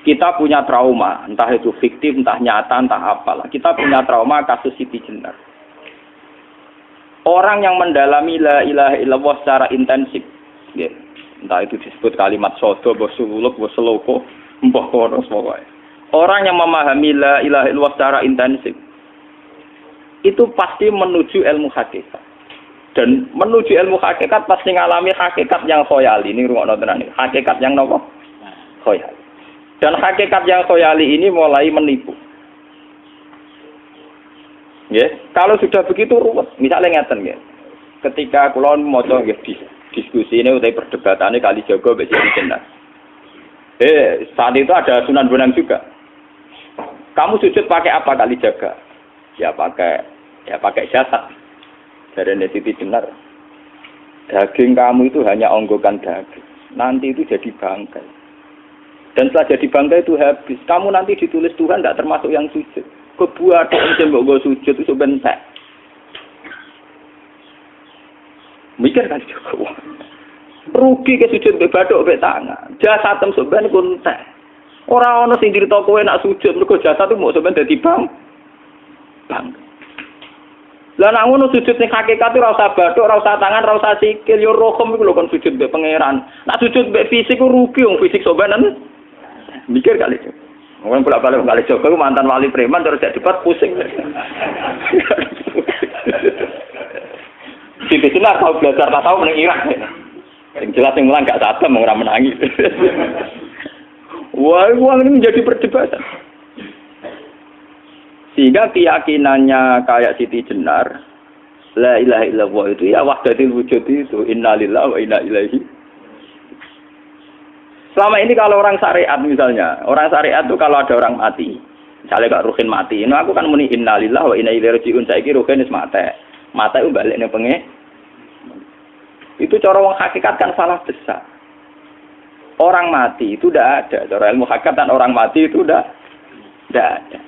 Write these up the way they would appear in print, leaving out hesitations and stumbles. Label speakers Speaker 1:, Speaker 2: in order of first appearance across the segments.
Speaker 1: Kita punya trauma, entah itu fiktif, entah nyata, entah apalah. Kita punya trauma kasus Siti Jenar. Orang yang mendalami la ilaha illallah secara intensif, ya, entah itu disebut kalimat sodo, bosuluk, boseloko, mbah kono pokoknya. Orang yang memahami la ilaha illallah secara intensif, itu pasti menuju ilmu hakikat. Dan menuju ilmu hakikat pasti ngalami hakikat yang khoyali. Ini rungokno tenan iki. Hakikat yang nopo? Khoyali. Dan hakikat yang khoyali ini mulai menipu. Ya, kalau sudah begitu ruwet. Misalnya ngeten nggih. Ketika kula maca nggih diskusi ini utai perdebatannya Kalijaga mbek Siti Jenar. Saat itu ada Sunan Bonang juga. Kamu sujud pakai apa Kalijaga? Ya pakai jasad. Dari Siti Jenar. Daging kamu itu hanya onggokan daging. Nanti itu jadi bangkai. Dan setelah jadi bangkai itu habis. Kamu nanti ditulis Tuhan tidak termasuk yang sujud. Kebuat yang mbok sujud itu bentek. Mikir kan juga. Rugi ke sujud mbek bathuk mbek tangan. Jasad tem sampean ku entek. Ora ana sing crita kowe nak sujud mergo jasad itu mau sampean dadi bang. Lah nek ngono sujud ning hakikat ora usah bathuk, ora usah tangan, ora usah sikil, yo rohem iku lho kon sujud mbek pangeran. Nak sujud mbek fisik ku rugi wong fisik sampean. Mikir kali itu. Wong bolak-balik kali Joko ku mantan wali preman terus jadi debat pusing. Siti Jenar tahu belajar tak tahu meneng Irak. Yang jelas yang mulang gak sadar mau ora menangi. Wah, ini menjadi perdebatan. Sehingga keyakinannya kayak Siti Jenar, la ilaha illallah itu ya wahdatul wujud itu innalillahi wa inna ilaihi. Selama ini kalau orang syariat misalnya, orang syariat itu kalau ada orang mati, misalnya Kak Ruhin mati, aku kan muni innalillahi wa inna ilaihi raji'un, saiki Ruhin wis mati. Mati itu balik ning penge. Itu cara wong hakikat kan salah besar. Orang mati itu tidak ada. Cara ilmu hakikat dan orang mati itu tidak ada.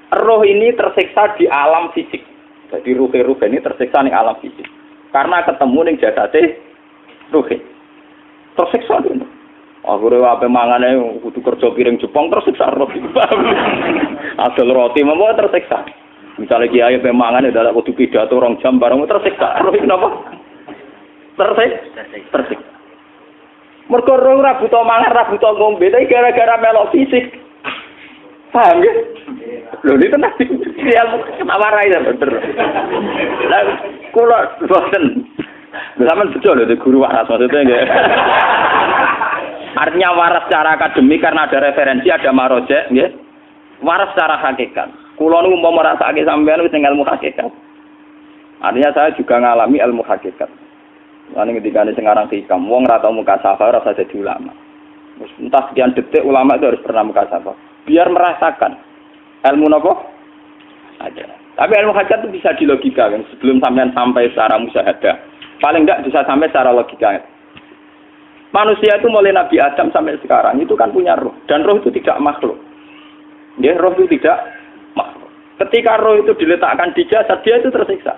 Speaker 1: Roh ini tersiksa di alam fisik. Jadi ruh-ruh ini tersiksa di alam fisik. Karena ketemu ning jasate ruh. Tersiksa dulu. Akhirnya apa mangane kudu kerja piring Jepang tersiksa roh. Asal roti memang tersiksa. Misalnya kiai pemangan adalah kudu pidato 2 jam bareng tersiksa. Roh kenapa? Tersiksa. Mergo roh ora buta mangan, ora buta ngombe, tapi gara-gara melok fisik. Paham ya? Lho ini tenang dia warai ya bener. Lah kula boten. Sampeyan betul lho guru waras maksudnya nggih. Artinya waras secara akademik karena ada referensi, ada marojek nggih. Waras secara hakikat. Kula niku umpama rasake sampeyan wis ilmu hakikat. Artinya saya juga ngalami ilmu hakikat. Lan ketika sing aran hikam wong ora tau mukasafah ora jadi ulama. Entah sekian detik ulama itu harus pernah mukasafah. Biar merasakan ilmu nopo ada. Tapi ilmu hakikat itu bisa dilogikakan sebelum sampean sampai secara musyahadah. Paling enggak bisa sampai secara logika. Manusia itu mulai Nabi Adam sampai sekarang itu kan punya roh dan roh itu tidak makhluk. Ya, roh itu tidak makhluk. Ketika roh itu diletakkan di jasad dia itu tersiksa.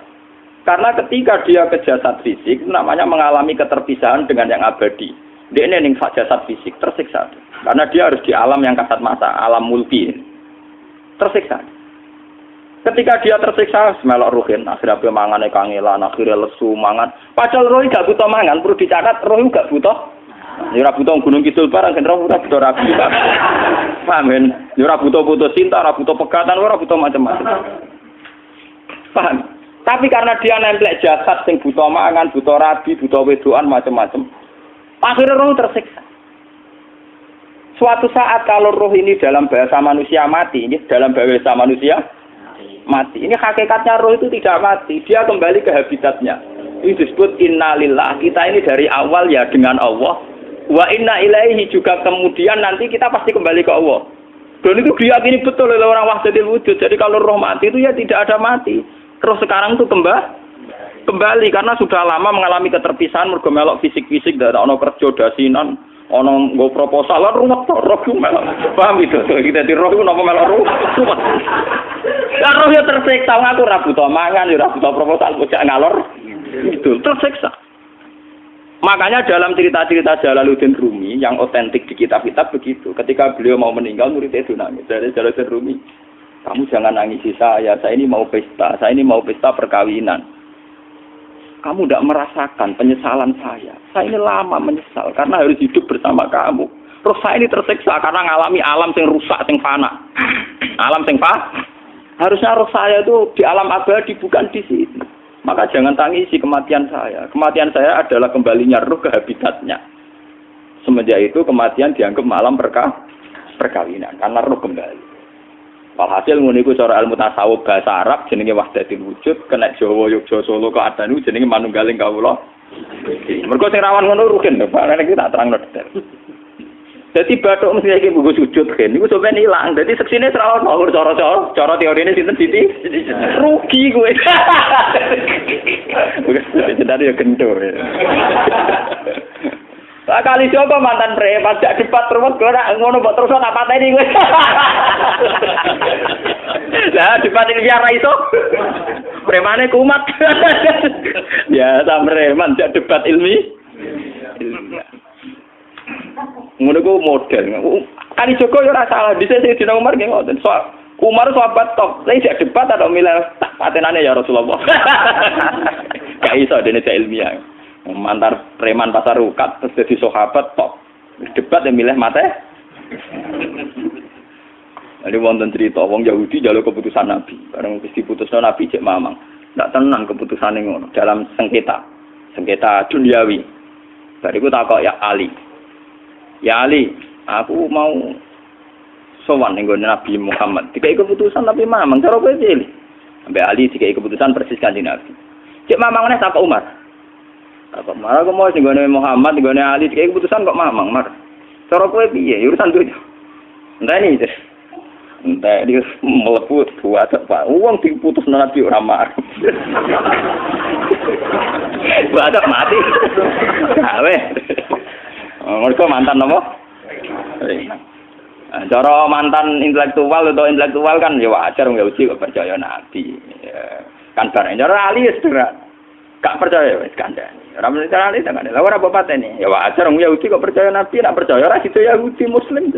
Speaker 1: Karena ketika dia ke jasad fisik namanya mengalami keterpisahan dengan yang abadi. Dia ini ning jasad fisik tersiksa. Karena dia harus di alam yang kasat mata, alam mulki. Tersiksa. Ketika dia tersiksa, melok ruhin, akhirnya dia mangane kangelan, akhirnya lesu mangan. Padahal roh gak butuh mangan, perlu dicatat roh gak butuh. Ya ora butuh gunung kidul barang, kan roh ora butuh rapi. Paham kan? Ya ora butuh cinta, ora butuh pegatan, ora butuh macam-macam. Paham? Tapi karena dia nemplek jasad sing butuh mangan, butuh rabi, butuh wedoan macam-macam. Akhirnya roh tersiksa. Suatu saat kalau roh ini dalam bahasa manusia mati, ini dalam bahasa manusia mati. Ini hakikatnya roh itu tidak mati, dia kembali ke habitatnya. Ini disebut innalillah. Kita ini dari awal ya dengan Allah. Wa inna ilaihi juga kemudian nanti kita pasti kembali ke Allah. Dan itu diyakini betul oleh orang wahdatul wujud. Jadi kalau roh mati itu ya tidak ada mati. Roh sekarang itu kembali karena sudah lama mengalami keterpisahan mergo melok fisik-fisik dak ono kerja dasinan, ono nggo proposal ruwet roh melok. Paham itu? Kita di roh itu napa melok roh. Lah roh ya tersiksa ngaku ora butuh mangan, ora butuh proposal bocah ngalor. Itu tersiksa. Makanya dalam cerita-cerita Jalaluddin Rumi yang otentik di kitab-kitab begitu. Ketika beliau mau meninggal, muridnya itu nangis. Dari Jalaluddin Rumi, kamu jangan nangisi saya ini mau pesta, saya ini mau pesta perkawinan. Kamu tidak merasakan penyesalan saya. Saya ini lama menyesal karena harus hidup bersama kamu. Terus saya ini tersiksa karena ngalami alam yang rusak, yang fana. Alam yang fana. Harusnya roh saya itu di alam abadi, bukan di sini. Maka jangan tangisi kematian saya. Kematian saya adalah kembalinya roh ke habitatnya. Semenjak itu kematian dianggap malam perkawinan karena roh kembali. Walhasil ngono iku cara ilmu tasawuf bahasa Arab jenenge wahdatul wujud, kena Jawa Yogyakarta Solo keadaan niku jenenge manunggaling kawula. Mergo sing rawan ngono rugen to, Pak. Nek iki tak terangno detail. Dadi bathuk mesti iki buku sujud kan niku sampeyan ilang. Dadi seksine ora ono cara teorine sinten Siti? Rugi kowe. Bukan jadi ya kentur. Kali siapa mantan preman jak debat terus ora ngono mbok terus tak pateni kowe. Lah debat iki biar ra iso. Premane kumat. Ya ta preman jak debat ilmi. Ngono ku model. Kali Joko yo ora salah, dhisik Sayyidina Umar nggih ngoten. Umar sahabat top, lha sik debat atau milih tak patenane ya Rasulullah. Gak iso dene ilmiah. Mantar preman pasar rukat terus jadi sahabat top. Debat yang milih mate. Ada wonten cerita wong Yahudi njaluk keputusan Nabi. Bareng wis diputusno Nabi cek mamang. Ndak tenang keputusane ngono dalam sengketa duniawi. Bariku takok ya Ali. Ya Ali, aku mau sowan ning Nabi Muhammad. Dikai keputusan tapi mamang cara kowe pilih. Sampai Ali dikai keputusan persis kanjeng Nabi. Cek mamang neh takok Umar. Apa marah kok mau sing gone Muhammad, gone Ali, iki keputusan kok mamang, Mar. Cara kowe piye? Urusan dunya. Enteni iki. Entah dia melepuh buat apa? Uang diputus Nabi ora mar. Buat mati. Awe. Mereka mantan apa? Cara mantan intelektual kan ya wajar nggak uji kok percaya Nabi. Kan bareng cara Ali ya gak percaya wis kandhani. Ora mesti ali tenan. Lah ora apa patene. Ya wajar wong Yahudi kok percaya Nabi, nek percaya ora situ Yahudi Muslim.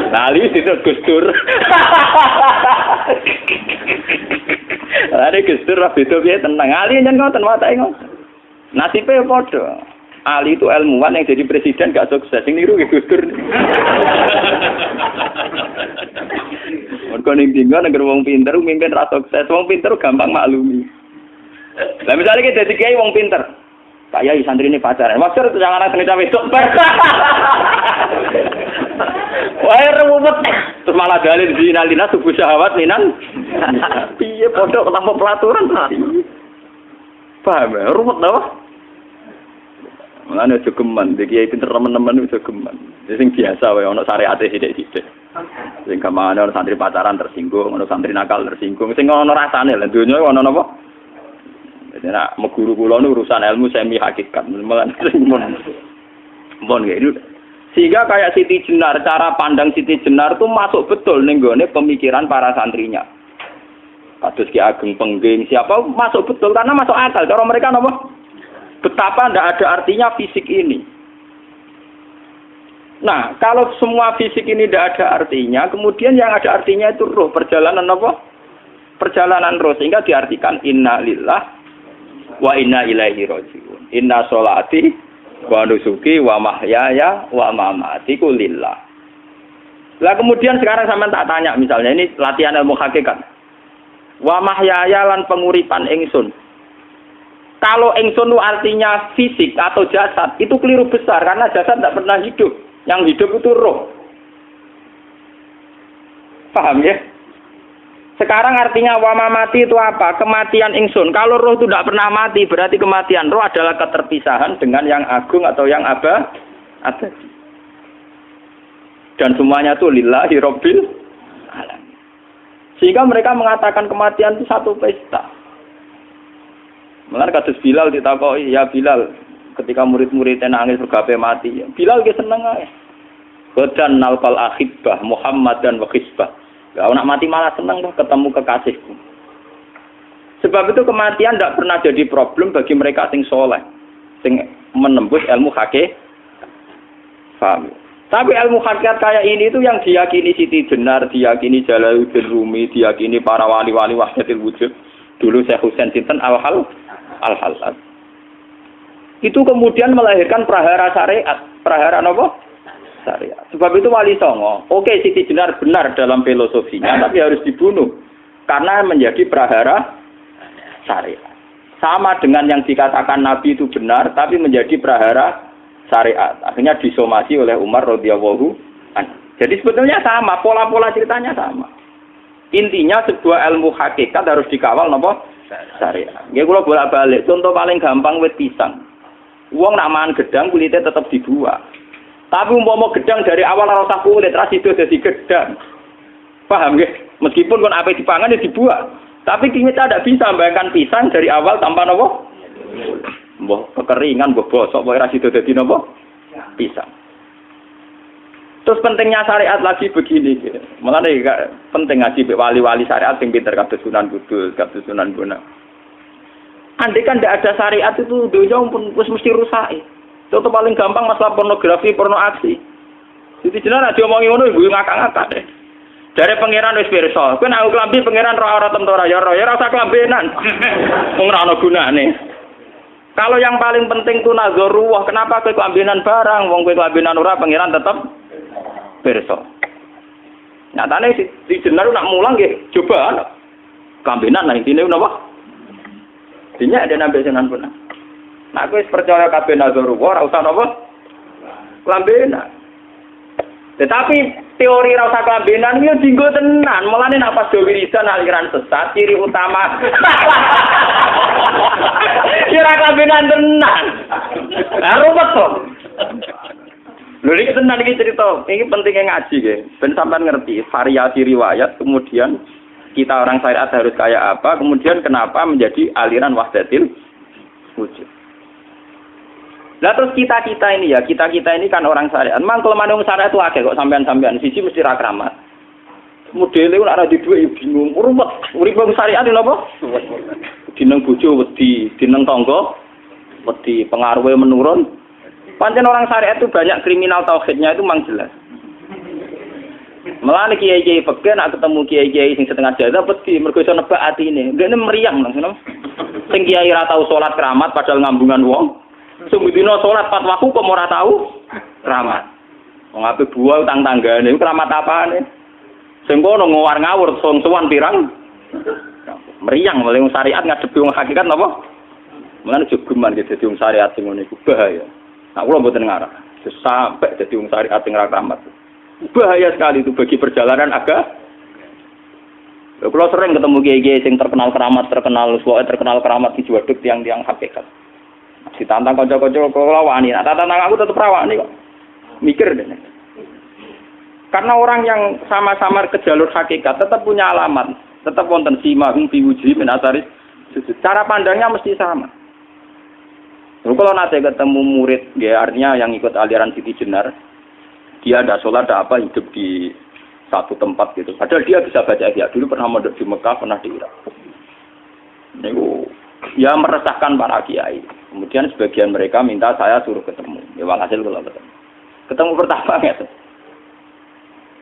Speaker 1: Lah ali situ Gus Dur. Are Gus Dur ra beda piye tenang. Ali nyen ngoten watake ngoten. Nasibe padha. Ali itu ilmuwan yang jadi presiden gak sukses. Sing niru Gus Dur. Mergo ning dinggo nek wong pinter mimpin ra sukses. Wong pinter gampang maklumi. Lah misalnya kita jadi kiai wong pinter, Pak Yai santri ini pacaran, maksud itu jangan anak cerita besok. Wah ruwet, terus malah dalil zinalina subuh syahwat minan. Piye pondok tanpa pelaturan paham ya, ruwet dah. Mulane aja geman, iki kiai pinter teman-teman aja geman. Sing biasa wae ana syariate sithik-sithik. Sing kamane ana santri pacaran tersinggung, ana santri nakal tersinggung, sing ana rasane lha donya ana napa? Jadi nak meguru kula nu urusan ilmu semi hakikat, mon gitu. Sehingga kayak Siti Jenar, cara pandang Siti Jenar itu masuk betul ning gone pemikiran para santrinya. Kados Ki Ageng Pengging, siapa masuk betul karena masuk akal. Cara mereka napa? Betapa ndak ada artinya fisik ini. Nah, kalau semua fisik ini tidak ada artinya, kemudian yang ada artinya itu roh, perjalanan apa? Perjalanan roh, sehingga diartikan inna lillah wa inna ilaihi raji'un. Inna sholati wa nusuki wa mahyaya wa mamati ku lillah. Lah kemudian sekarang sampean tak tanya misalnya ini latihan ilmu hakikat. Wa mahyaya lan penguripan ingsun. Kalau ingsun itu artinya fisik atau jasad, itu keliru besar karena jasad tidak pernah hidup. Yang hidup itu roh. Paham ya? Sekarang artinya wama mati itu apa? Kematian ingsun. Kalau roh itu tidak pernah mati, berarti kematian roh adalah keterpisahan dengan yang agung atau yang abadi. Dan semuanya itu lillahi rabbil alamin. Sehingga mereka mengatakan kematian itu satu pesta. Mulane kados Bilal ditakoki, ya Bilal, ketika murid-muridnya nangis bergape mati, Bilal ge seneng ae. Godan nalqal akhibah Muhammad dan wakhisbah. Kalau nak mati malah senang tuh ketemu kekasihku. Sebab itu kematian tidak pernah jadi problem bagi mereka sing soleh, sing menembus ilmu hakikat. Paham? Tapi ilmu hakikat kayak ini itu yang diyakini Siti Jenar, diyakini Jalaluddin Rumi, diyakini para wali-wali wahdatul wujud. Dulu Syekh Husain sinten Al-Halal. Itu kemudian melahirkan prahara syariat. Prahara apa? Syariat. Sebab itu Wali Songo, oke Siti Jenar benar dalam filosofinya, tapi harus dibunuh. Karena menjadi prahara syariat. Sama dengan yang dikatakan Nabi itu benar, tapi menjadi prahara syariat. Akhirnya disomasi oleh Umar radhiyallahu anhu. Jadi sebetulnya sama, pola-pola ceritanya sama. Intinya sebuah ilmu hakikat harus dikawal napa? Syariat. Nggih kula bolak-balik, contoh paling gampang wit pisang. Wong nak mangan gedang kulitnya tetap dibuang. Tapi umpama gedang dari awal ora usah kulit, ra sido dadi gedang. Paham nggih? Meskipun kon ape dipangan ya dibuang. Tapi kita tidak bisa membayangkan pisang dari awal tanpa napa? Mbah kekeringan, mbah bosok, mbah ra sido dadi napa? Pisang. Terus pentingnya syariat lagi begini, gitu. Malah penting ngaji wali-wali syariat yang pinter kados Sunan Kudus, kados Sunan Bonang. Andai kan tidak ada syariat itu dunia pun mesti rusak. Contoh paling gampang masalah pornografi, porno aksi. Jadi jenar aja omongi ngono ibu ngakak-ngakak deh. Dari pangeran wis pirsa, kowe nek klambi pangeran ora tentu ora ya ora usah klambenan. Wong ora ana gunane. Kalau yang paling penting itu nazarullah, kenapa kowe klambenan barang? Wong kowe klambenan ora pangeran tetep pirsa. Nyatane si jenar nak mulang nggih coba klambenan lah intine napa? Dinya ada nabi Sunan Bonang. Nah, aku percaya kabeh nazarullah, ora usah napa? Klambenan. Tetapi teori ora usah klambenan yo dinggo tenan. Mulane nek pas do wiridan aliran sesat, ciri utama. Ora klambenan tenan. Lah ruwet to. Lho iki tenan iki cerita. Iki pentingnya ngaji nggih. Ben sampean ngerti variasi riwayat, kemudian kita orang syariat harus kayak apa, kemudian kenapa menjadi aliran wahdatil wujud. Nah terus kita ini kan orang syariat. Memang kelemahan orang syariat itu akeh kok sampean-sampean. Siji mesti ra kramat. Modele ora di dhuwit ya bingung. Rumet. Urip wong syariat lho napa? Dineng bojo wedi, dineng tangga wedi, pengaruhe menurun. Pancen orang syariat itu banyak kriminal tauhidnya itu memang jelas. Melane kiai-kiai peken nak ketemu kiai-kiai sing setengah jadah wedi mergo iso nebak atine. Ndekne meriang langsung. Sing kiai ora tau salat keramat padahal ngambungan wong. Sumudina salat 4 waktu kok ora tau keramat. Wong ape buah utang tanggane keramat apane? Sing kono ngawur-ngawur sowan pirang? Meriang oleh wong syariat ngadepi wong hakikat napa? Mulane jogeman gitu dadi wong syariat sing ngene iku bahaya. Nah kula mboten ngarah. Sampai dadi wong syariat sing ora keramat. Bahaya sekali itu bagi perjalanan agama. Kalau sering ketemu kiai-kiai yang terkenal keramat di Juwaduk tiang-tiang hakikat. Ditantang kanca-kanca kula wani, nah tantang aku tetep rawani kok. Mikir deh. Karena orang yang sama-sama ke jalur hakikat tetap punya alamat, tetap wonten simahum biwujuhi min asaris. Cara pandangnya mesti sama. Kalau nanti ketemu murid, ya artinya yang ikut aliran Siti Jenar, dia ada sholat, ada apa, hidup di satu tempat gitu. Padahal dia bisa baca ihya. Dulu pernah mondok di Mekah, pernah di Irak. Itu ya meresahkan para kiai. Kemudian sebagian mereka minta saya suruh ketemu. Ya walhasil kalau ketemu. Ketemu pertama ya.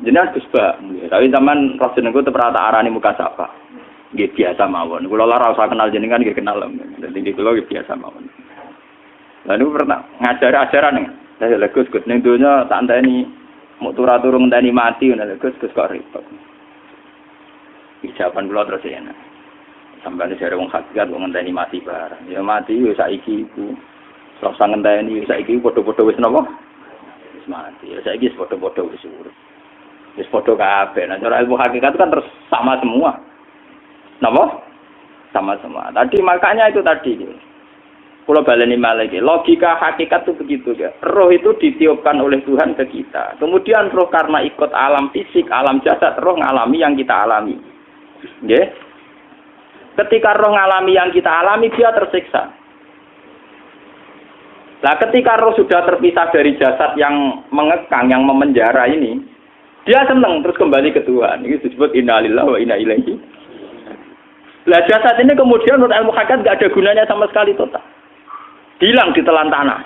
Speaker 1: Jenengan Gus Ba, tapi zaman roh jenengku teu pernah tak arani muka sapa. Nggih biasa mawon. Kula ora usah kenal jenengan nggih kenal. Dadi kula nggih biasa mawon. Lah niku pernah ngajar-ajaran. Lah Gus ning donya tak enteni mau turu-turu ngenteni mati ngono Gus kok repot. Jawaban kula terus ya. Sampai jare wong hakikat wong ngenteni mati barang. Ya mati yo saiki iku. Ora usah ngenteni saiki padha-padha wis napa? Wis mati. Ya saiki wis padha-padha wis urip. Wis padha kabeh. Nah cara ilmu hakikat itu kan terus sama semua. Napa? Sama semua. Tadi makanya itu tadi. Kalau baleni malih logika hakikat itu begitu ya. Roh itu ditiupkan oleh Tuhan ke kita. Kemudian roh karena ikut alam fisik, alam jasad, roh ngalami yang kita alami. Nggih. Ketika roh ngalami yang kita alami dia tersiksa. Nah, ketika roh sudah terpisah dari jasad yang mengekang, yang memenjara ini, dia senang terus kembali ke Tuhan. Ini disebut innalillahi wa inna ilaihi. Lah jasad ini kemudian menurut ilmu hakikat enggak ada gunanya sama sekali total. Hilang di telan tanah.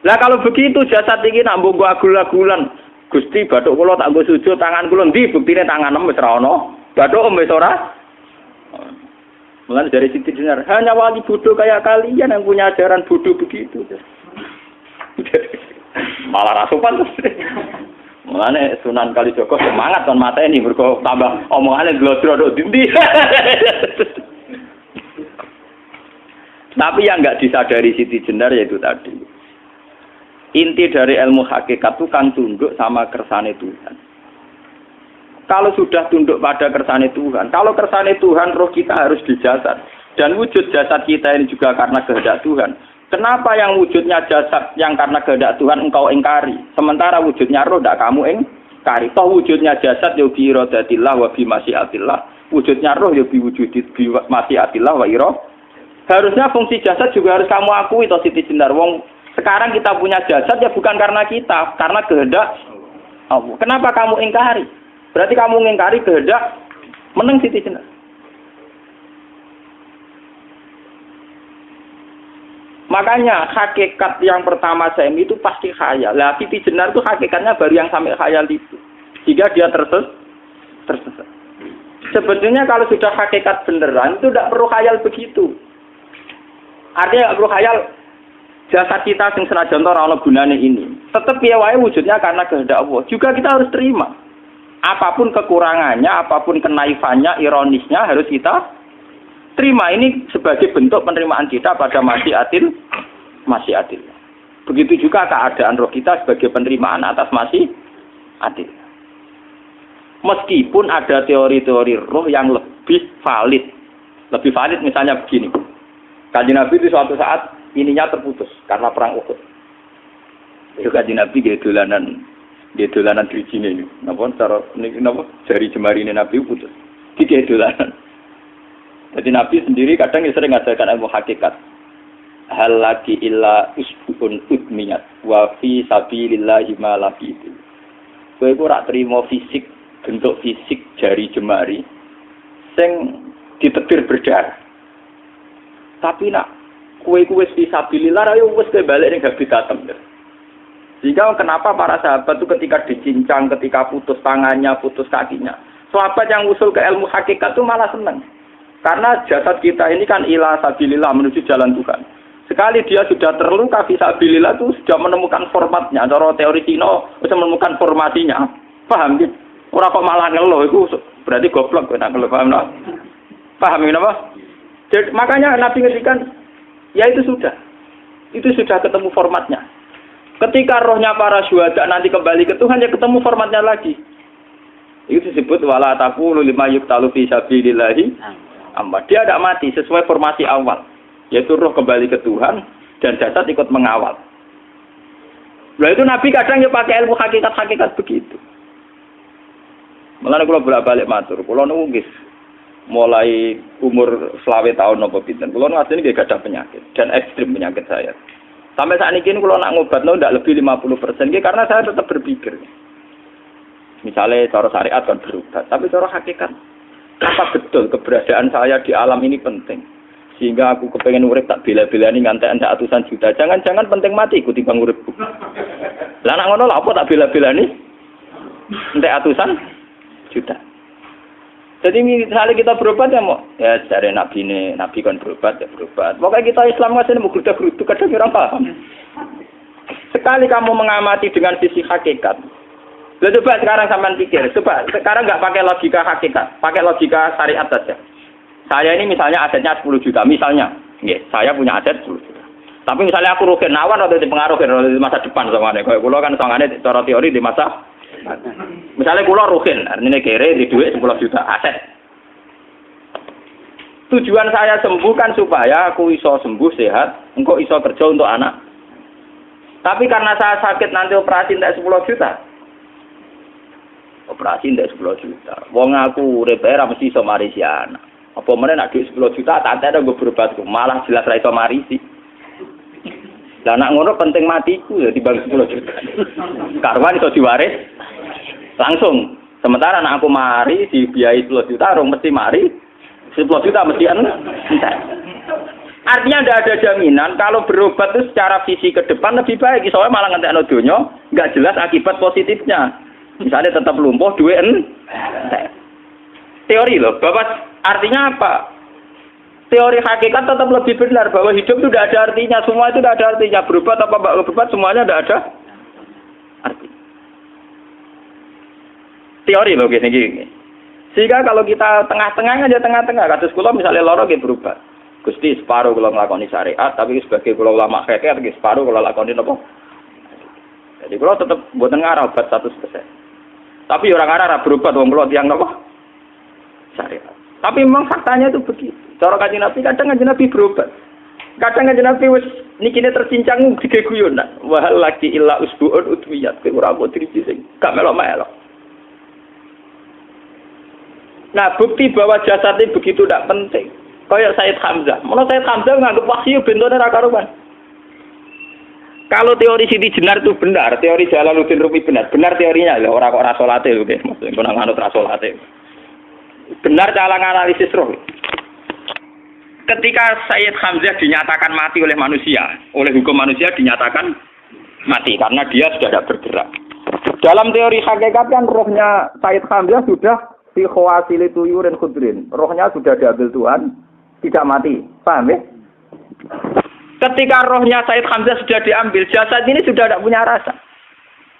Speaker 1: Lah kalau begitu jasad iki nak mbok agul-agulan. Gusti bathuk kula tak nggo sujud tangan kula ndi buktine tangan wis ora ono. Bathuk wis ora. Mulane dari Siti Jenar, hanya wali bodoh kayak kalian yang punya ajaran bodoh begitu. Malah rasupan terus. Mulane Sunan Kalijaga semangat kon mateni mergo tambah omongane glodro ndi. Tapi yang enggak disadari Siti Jenar yaitu tadi. Inti dari ilmu hakikat itu kan tunduk sama kersane Tuhan. Kalau sudah tunduk pada kersane Tuhan, kalau kersane Tuhan roh kita harus di jasad. Dan wujud jasad kita ini juga karena kehendak Tuhan. Kenapa yang wujudnya jasad yang karena kehendak Tuhan engkau ingkari? Sementara wujudnya roh tidak kamu ingkari. Toh wujudnya jasad ya bi iradatillah wa bi masyiatillah. Wujudnya roh ya bi wujudit bi masyiatillah wa ira. Harusnya fungsi jasad juga harus kamu akui toh Siti Jenar. Wong sekarang kita punya jasad ya bukan karena kita, karena kehendak Allah. Kenapa kamu ingkari? Berarti kamu ingkari kehendak meneng Siti Jenar. Makanya hakikat yang pertama saya itu pasti khayal. Lah Siti Jenar itu hakikatnya baru yang sampai khayal itu. Jika dia tersesat. Sebetulnya kalau sudah hakikat beneran itu tidak perlu khayal begitu. Artinya tidak perlu khayal. Jasad kita sing senajan ora ana gunane ini. Tetep piye wae wujudnya karena kehendak Allah. Juga kita harus terima. Apapun kekurangannya, apapun kenaifannya, ironisnya harus kita terima. Ini sebagai bentuk penerimaan kita pada masyiatil. Begitu juga keadaan roh kita sebagai penerimaan atas masyiatil. Meskipun ada teori-teori roh yang lebih valid. Lebih valid misalnya begini. Kanjeng Nabi itu suatu saat ininya terputus karena perang Uhud. Itu Kanjeng Nabi nggih dolanan drijine ini. Napa cara niki napa jari jemari Nabi putus. Iki dolanan. Jadi Nabi sendiri kadang sering ngajarkan ilmu hakikat. Hal lagi illa usbun udmiyat wa fi sabilillahi ma laqitu. Kowe ora trimo fisik, bentuk fisik jari jemari sing ditetir berdarah. Tapi nak kue fisabilillah ayo wis balik ning habitatem. Sehingga kenapa para sahabat itu ketika dicincang, ketika putus tangannya, putus kakinya, sahabat yang usul ke ilmu hakikat itu malah senang. Karena jasad kita ini kan ila sabilillah menuju jalan Tuhan. Sekali dia sudah terluka fisabilillah itu sudah menemukan formatnya. Cara teori Cina sudah menemukan formasinya. Paham gitu? Ora kok malah ngeluh itu berarti goblok kok ngeluh. Paham enggak? Paham napa? Jadi, makanya Nabi ngendikan ya itu sudah ketemu formatnya. Ketika rohnya para syuhada nanti kembali ke Tuhan ya ketemu formatnya lagi. Itu disebut wala taqulu lima yuqtalu fi sabilillahi amma. Dia tidak mati sesuai formasi awal, yaitu roh kembali ke Tuhan dan jasad ikut mengawal. Nah itu Nabi kadang ya pakai ilmu hakikat begitu. Mulane kula bolak-balik matur, kula nunggis mulai umur 20 tahun napa pinten. Kula ngasih nggih gadah penyakit dan ekstrim penyakit saya. Sampai saat ini kula nak ngobatno ndak lebih 50% nggih karena saya tetap berpikir. Misalnya cara syariat kan berubah, tapi cara hakikat apa betul keberadaan saya di alam ini penting. Sehingga aku kepengen urip tak bela-belani ngantek atusan juta. Jangan-jangan penting mati ikuti bang uripku. Lah nak ngono lha apa tak bela-belani? Entek atusan juta. Jadi misalnya kita berobat ya mau ya dari nabi kan berobat ya berobat. Pokoknya kita Islam ngasih mau geruda-gerudu kadang orang paham. Sekali kamu mengamati dengan sisi hakikat. Coba sekarang sampean pikir, coba sekarang nggak pakai logika hakikat, pakai logika syariat saja. Saya ini misalnya asetnya 10 juta, misalnya, saya punya aset 10 juta. Tapi misalnya aku rugi nawan atau dipengaruhi di masa depan sama nih, kalau kulo kan soalnya cara teori di masa. Misalnya kulo rugen, artinya kere di duit 10 juta aset. Tujuan saya sembuh kan supaya aku iso sembuh sehat, engkau iso kerja untuk anak. Tapi karena saya sakit nanti operasi tidak 10 juta. Operasi tidak 10 juta. Wong aku repera mesti iso marisi anak. Apa meneh nak duit 10 juta tak ada gue berobat malah jelas ra iso marisi. Lah nak ngono penting matiku ya dibanding 10 juta. Karwan iso diwaris langsung. Sementara anak aku mari dibiayai 10 juta, rong mesti mari 10 juta mesti entek. Artinya tidak ada jaminan kalau berobat itu secara visi ke depan lebih baik. Soalnya malah ngentekno donya, nggak jelas akibat positifnya. Misalnya tetap lumpuh, duwe entek. Teori loh, Bapak, artinya apa? Teori hakikat tetap lebih benar bahwa hidup itu tidak ada artinya, semua itu tidak ada artinya. Berobat apa enggak berobat semuanya tidak ada arti. Teori loh gini. Sehingga kalau kita tengah-tengah aja tengah-tengah, kados kula misalnya lara nggih berobat. Gusti separuh kula nglakoni syariat, tapi sebagai kula ulama fikih iki separuh kula lakoni napa? Jadi kula tetep mboten ngarah obat 100%. Tapi orang ngarah berobat wong kula tiyang napa? Syariat. Tapi memang faktanya itu begitu. Cara Kanjeng Nabi kadang Kanjeng Nabi berobat. Kadang Kanjeng Nabi wis nikine tercincang digeguyon. Wahal lagi illa usbuun utwiyat ke ora kok driji sing gak melok-melok. Nah, bukti bahwa jasadnya begitu tidak penting. Kayak Sayyid Hamzah. Menurut Sayyid Hamzah nganggep wahyu bentone ra karuan. Kalau teori Siti Jenar itu benar, teori Jalaluddin Rumi benar teorinya lho, ora kok ra salate lho nggih, maksudnya kok nganut ra salate. Benar cara analisis roh. Ketika Sayyid Hamzah dinyatakan mati oleh manusia, oleh hukum manusia dinyatakan mati karena dia sudah tidak bergerak. Dalam teori hakikat kan rohnya Sayyid Hamzah sudah fi khawasili tuyurin khudrin. Rohnya sudah diambil Tuhan, tidak mati. Paham ya? Ketika rohnya Sayyid Hamzah sudah diambil, jasad ini sudah tidak punya rasa.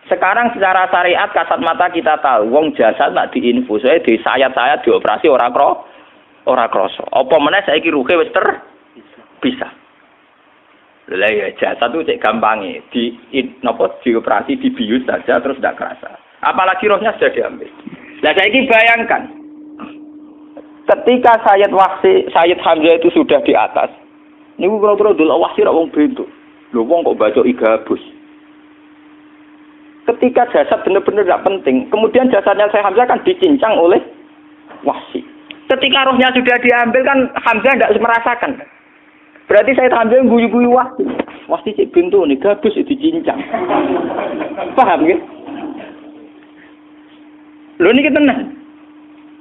Speaker 1: Sekarang secara syariat kasat mata kita tahu, wong jasad nak diinfus, di sayat-sayat dioperasi ora krasa. Apa meneh saiki ruhe wis bisa. Lah ya jasad itu cek gampange, dioperasi dibius saja terus tidak kerasa. Apalagi rohnya sudah diambil. Lah saiki bayangkan, ketika Sayyid Hamzah itu sudah di atas, niku kira-kira delok wahsi ra wong bentuk. Lho wong kok baca igabus. Ketika jasad benar-benar tidak penting, kemudian jasadnya Sayyid Hamzah kan dicincang oleh wahsi. Ketika rohnya sudah diambil kan Hamzah tidak merasakan. Berarti Sayyid Hamzah guyu-guyu wahsi. Wahsi cek bentuk nih gabus dicincang. Paham ya? Lho niki tenan.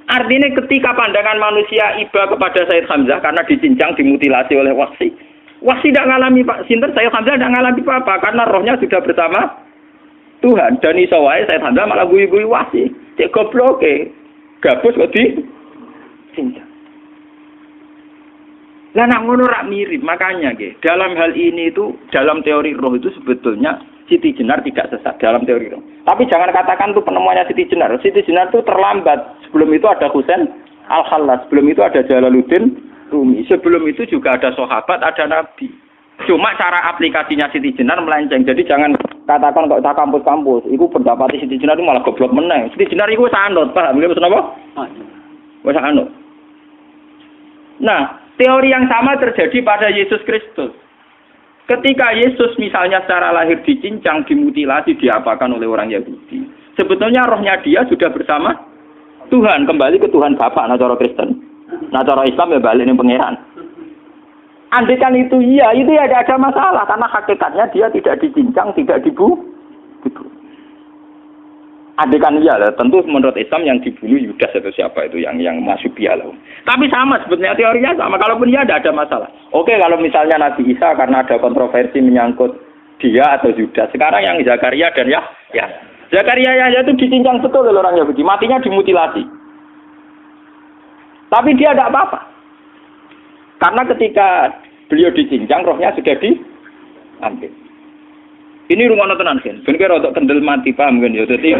Speaker 1: Artinya ketika pandangan manusia iba kepada Sayyid Hamzah karena dicincang, dimutilasi oleh wahsi. Wahsi tidak mengalami Pak Sinten, Sayyid Hamzah tidak mengalami apa-apa karena rohnya sudah bersama Tuhan. Dan iso wae Sayyid Hamzah malah guyu-guyu wahsi. Cek gobloke. Gabus kok dicincang. Lah nak ngono rak mirip, makanya nggih. Dalam hal ini itu dalam teori roh itu sebetulnya Siti Jenar tidak sesat dalam teori roh. Tapi jangan katakan itu penemuannya Siti Jenar. Siti Jenar itu terlambat. Sebelum itu ada Husain Al-Khallas, sebelum itu ada Jalaluddin Rumi, sebelum itu juga ada sahabat, ada nabi. Cuma cara aplikasinya Siti Jenar melenceng. Jadi jangan katakan kok tak kampus-kampus, itu pendapat Siti Jenar itu malah goblok meneh. Siti Jenar itu wis anut, paham nggih maksud apa? Wis anut. Nah, teori yang sama terjadi pada Yesus Kristus. Ketika Yesus misalnya secara lahir dicincang, dimutilasi, diapakan oleh orang Yahudi. Sebetulnya rohnya dia sudah bersama Tuhan, kembali ke Tuhan Bapa, nah cara Kristen. Nah cara Islam ya balik ning pangeran. Andaikan itu iya, itu ya ada masalah karena hakikatnya dia tidak dicincang, tidak dibunuh. Andaikan iya lah, tentu menurut Islam yang dibunuh Yudas atau siapa itu yang masuk bialah. Tapi sama sebetulnya teorinya sama. Kalaupun iya ada masalah. Oke, kalau misalnya Nabi Isa karena ada kontroversi menyangkut dia atau Yudas. Sekarang yang Zakaria dan ya. Zakaria Yahya itu dicincang betul oleh orang Yahudi, matinya dimutilasi. Tapi dia tidak apa-apa. Karena ketika beliau dicincang, rohnya sudah diambil. Ini rumah tenan kan, ben kira untuk kendel mati paham kan ya. Jadi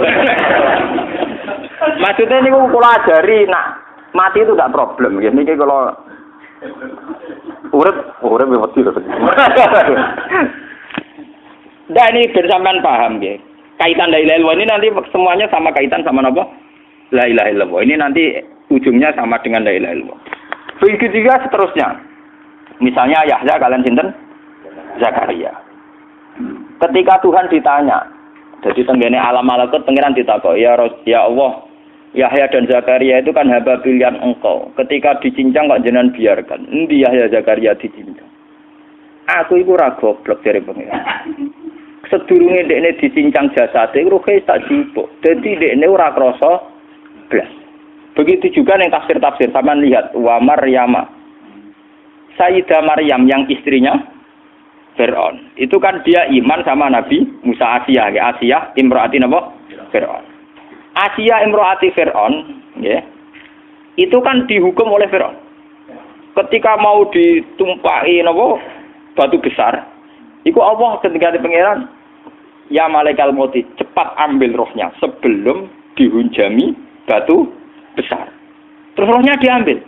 Speaker 1: maksudnya ini kalau ajari, nak mati itu tidak problem. Ini kalau urip mati loh. Nah ini bersamaan paham ya. Kaitan la ilaha illallah ini nanti semuanya sama kaitan sama apa? La ilaha illallah. Ini nanti ujungnya sama dengan la ilaha illallah. Begitu juga seterusnya. Misalnya Yahya kalian sinten? Zakaria. Ketika Tuhan ditanya, jadi tenggene alam malakut pangeran ditakok, ya Allah, Yahya dan Zakaria itu kan hamba pilihan engkau. Ketika dicincang kok jenengan biarkan. Endi Yahya Zakaria dicincang? Aku iku ora goblok dari pangeran. Sedurunge dekne dicincang jasate ruhe tak jupuk. Dadi dekne ora krasa blas. Begitu juga ning tafsir-tafsir sampean lihat wa Maryama. Sayyidah Maryam yang istrinya Fir'aun. Itu kan dia iman sama Nabi Musa. Asiyah imro'ati napa? Fir'aun. Asiyah imro'ati Fir'aun, ya. Itu kan dihukum oleh Fir'aun. Ketika mau ditumpahi napa? Batu besar. Iku Allah ketika di pangeran, ya malaikal mauti, cepat ambil rohnya sebelum dihunjami batu besar. Terus rohnya diambil.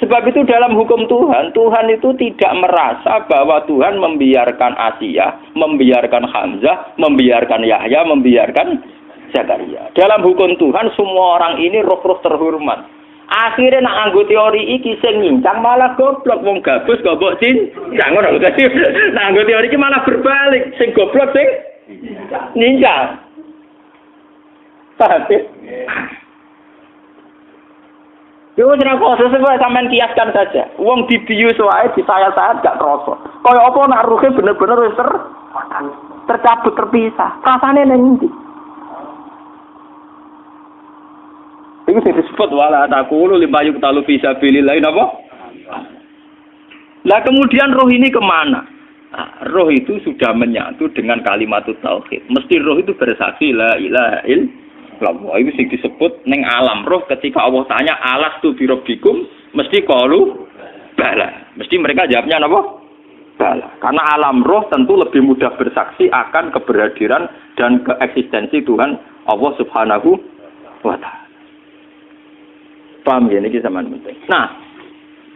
Speaker 1: Sebab itu dalam hukum Tuhan, Tuhan itu tidak merasa bahwa Tuhan membiarkan Asiyah, membiarkan Hamzah, membiarkan Yahya, membiarkan Zakaria. Dalam hukum Tuhan, semua orang ini roh-roh terhormat. Akhirnya nak anggo teori iki sing nyincang malah goblok, wong gabus goblok cincang ngono. Dadi nak anggo teori iki malah berbalik, sing goblok sing nyincang. Paham? Yo ora kok sesuai sampean kiaskan saja. Wong dibius wae disayat-sayat gak krasa. Kaya apa nak ruhe bener-bener wis tercabut terpisah. Rasane ning ndi? Iku sing disebut wala taqulu limayuk talu fi sabilillah napa? Lah kemudian roh ini kemana? Nah, roh itu sudah menyatu dengan kalimat tauhid. Mesti roh itu bersaksi la ilaha illallah. Itu sing disebut ning alam roh ketika Allah tanya alastu bi rabbikum mesti qalu bala. Mesti mereka jawabnya napa? Bala. Karena alam roh tentu lebih mudah bersaksi akan keberhadiran dan keeksistensi Tuhan Allah Subhanahu wa taala. Paham ya, ini zaman penting. Nah,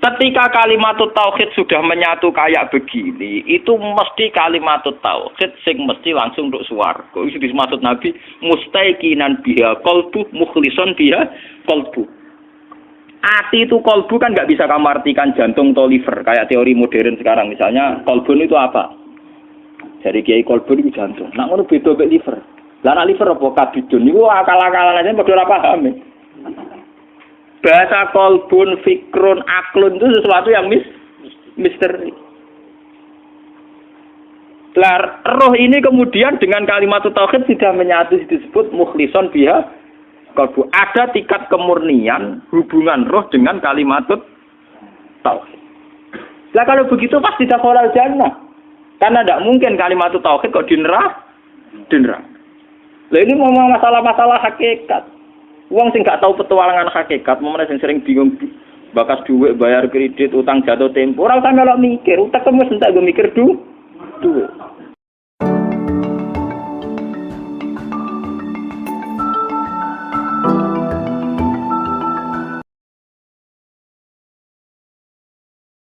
Speaker 1: ketika kalimat tauhid sudah menyatu kayak begini, itu mesti kalimat tauhid sing mesti langsung untuk swarga. Itu dimaksud Nabi mustaiqinan biha qalbu mukhlishon biha qalbu. Ati itu qalbu kan nggak bisa kamu artikan jantung atau liver kayak teori modern sekarang. Misalnya qalbun itu apa? Dari kiai qalbun itu jantung. Nak ngono beda mek liver. Lah nak liver apa kabidun niku akal-akalan aja padha ora paham. Bahasa kolbun, fikrun, aklun itu sesuatu yang misteri. Roh ini kemudian dengan kalimat tauhid sudah menyatu disebut mukhlishon biha kolbu. Ada tingkat kemurnian hubungan roh dengan kalimat tauhid. Lah kalau begitu pasti dakhalal jannah. Karena tidak mungkin kalimat tauhid kok di neraka. Lah ini mau masalah-masalah hakikat. Wong sing gak tahu petualangan hakikat, momene sing sering bingung bakas duit, bayar kredit, utang jatuh tempo. Ora usah melok mikir, utek wis entek go mikir duit.